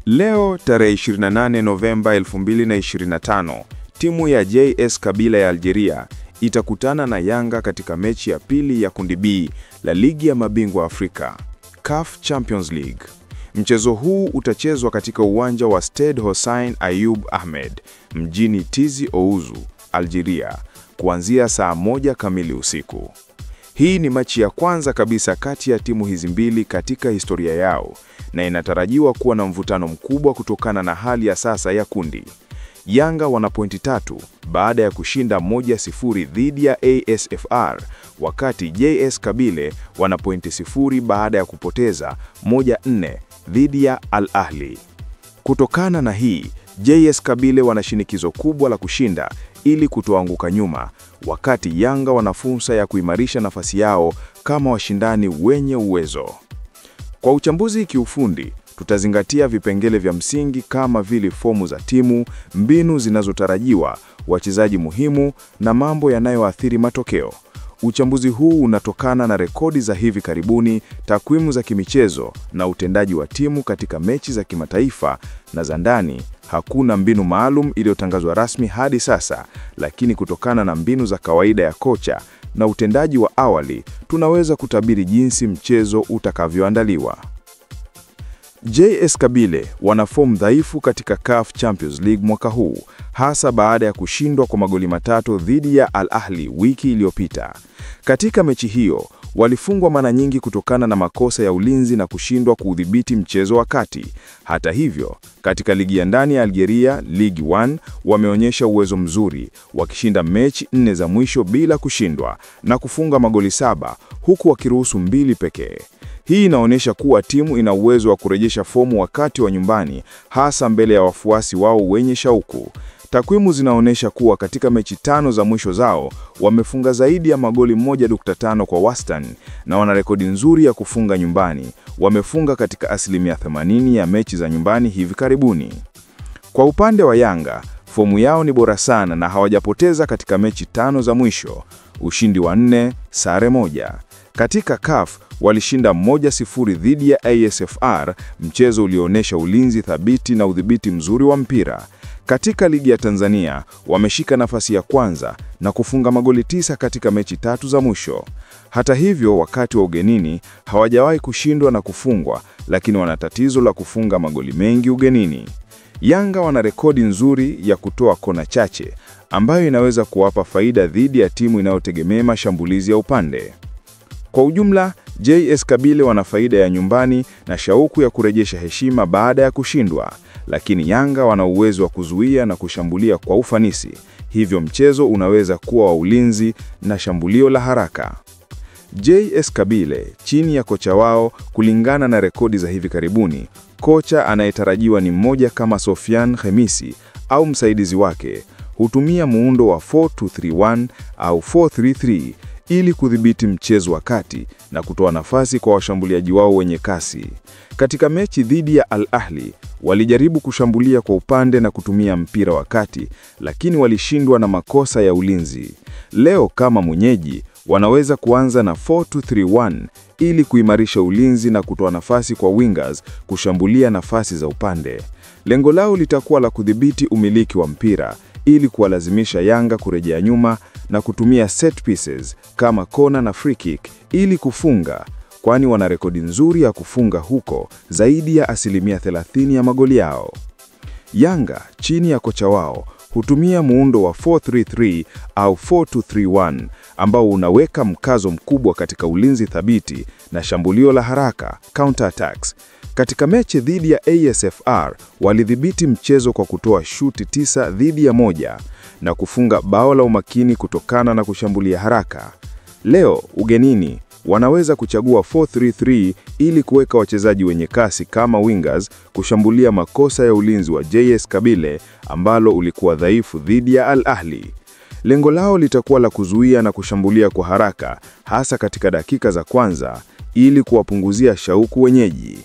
Leo tarehe 28 Novemba 2025, timu ya JS Kabylie ya Algeria itakutana na Yanga katika mechi ya pili ya kundi B la Ligi ya Mabingwa Afrika, CAF Champions League. Mchezo huu utachezwa katika uwanja wa Stade Hossein Ayoub Ahmed mjini Tizi Ouzou, Algeria, kuanzia saa 1 kamili usiku. Hii ni mechi ya kwanza kabisa kati ya timu hizi mbili katika historia yao na inatarajiwa kuwa na mvutano mkubwa kutokana na hali ya sasa ya kundi. Yanga wana pointi 3 baada ya kushinda 1-0 dhidi ya ASFR, wakati JS Kabylie wana pointi 0 baada ya kupoteza 1-4 dhidi ya Al Ahly. Kutokana na hii, JS Kabylie wana shinikizo kubwa la kushinda ili kutoanguka nyuma, wakati Yanga wana fursa ya kuimarisha nafasi yao kama washindani wenye uwezo. Kwa uchambuzi kiufundi, tutazingatia vipengele vya msingi kama vile fomu za timu, mbinu zinazotarajiwa, wachezaji muhimu na mambo yanayoathiri matokeo. Uchambuzi huu unatokana na rekodi za hivi karibuni, takwimu za kimichezo na utendaji wa timu katika mechi za kimataifa na za ndani. Hakuna mbinu maalum iliyotangazwa rasmi hadi sasa, lakini kutokana na mbinu za kawaida ya kocha na utendaji wa awali, tunaweza kutabiri jinsi mchezo utakavyoandaliwa. JS Kabylie wana fomu dhaifu katika CAF Champions League mwaka huu, hasa baada ya kushindwa kwa magoli 3 dhidi ya Al Ahly wiki iliyopita. Katika mechi hiyo, walifungwa mara nyingi kutokana na makosa ya ulinzi na kushindwa kuudhibiti mchezo wa kati. Hata hivyo, katika ligi ya ndani ya Algeria, Ligue 1, wameonyesha uwezo mzuri, wakishinda mechi 4 za mwisho bila kushindwa na kufunga magoli 7 huku wakiruhusu 2 pekee. Hii inaonyesha kuwa timu ina uwezo wa kurejesha fomu wakati wa nyumbani, hasa mbele ya wafuasi wao wenye shauku. Takwimu zinaonyesha kuwa katika mechi 5 za mwisho zao, wamefunga zaidi ya magoli 1.5 kwa wastani na wana rekodi nzuri ya kufunga nyumbani. Wamefunga katika asilimia 80 ya mechi za nyumbani hivi karibuni. Kwa upande wa Yanga, fomu yao ni bora sana na hawajapoteza katika mechi 5 za mwisho, ushindi wa 4, sare 1. Katika CAF walishinda 1-0 dhidi ya ASFR, mchezo ulioonyesha ulinzi thabiti na udhibiti mzuri wa mpira. Katika ligi ya Tanzania, wameshika nafasi ya kwanza na kufunga magoli 9 katika mechi 3 za mwisho. Hata hivyo, wakati wa ugenini hawajawahi kushindwa na kufungwa, lakini wana tatizo la kufunga magoli mengi ugenini. Yanga wana rekodi nzuri ya kutoa kona chache, ambayo inaweza kuwapa faida dhidi ya timu inayotegemea mashambulizi ya upande. Kwa ujumla, JS Kabylie wana faida ya nyumbani na shauku ya kurejesha heshima baada ya kushindwa, lakini Yanga wana uwezo wa kuzuia na kushambulia kwa ufanisi. Hivyo mchezo unaweza kuwa wa ulinzi na shambulio la haraka. JS Kabylie chini ya kocha wao, kulingana na rekodi za hivi karibuni, kocha anayetarajiwa ni mmoja kama Sofiane Khemisi au msaidizi wake, hutumia muundo wa 4-2-3-1 au 4-3-3 ili kudhibiti mchezo wa kati na kutoa nafasi kwa washambuliaji wao wenye kasi. Katika mechi dhidi ya Al Ahly, walijaribu kushambulia kwa upande na kutumia mpira wa kati, lakini walishindwa na makosa ya ulinzi. Leo kama mwenyeji, wanaweza kuanza na 4-2-3-1 ili kuimarisha ulinzi na kutoa nafasi kwa wingers kushambulia nafasi za upande. Lengo lao litakuwa la kudhibiti umiliki wa mpira ili kuwalazimisha Yanga kurejea nyuma na kutumia set pieces kama kona na free kick ili kufunga, kwani wana rekodi nzuri ya kufunga huko, zaidi ya asilimia 30 ya magoli yao. Yanga chini ya kocha wao hutumia muundo wa 4-3-3 au 4-2-3-1 ambao unaweka mkazo mkubwa katika ulinzi thabiti na shambulio la haraka, counter attacks. Katika mechi dhidi ya ASFR, walidhibiti mchezo kwa kutoa shuti 9 dhidi ya 1 na kufunga bao la umakini kutokana na kushambulia haraka. Leo ugenini, wanaweza kuchagua 4-3-3 ili kuweka wachezaji wenye kasi kama wingers kushambulia makosa ya ulinzi wa JS Kabylie ambalo ulikuwa dhaifu dhidi ya Al Ahly. Lengo lao litakuwa la kuzuia na kushambulia kwa haraka, hasa katika dakika za kwanza, ili kuwapunguzia shauku wenyeji.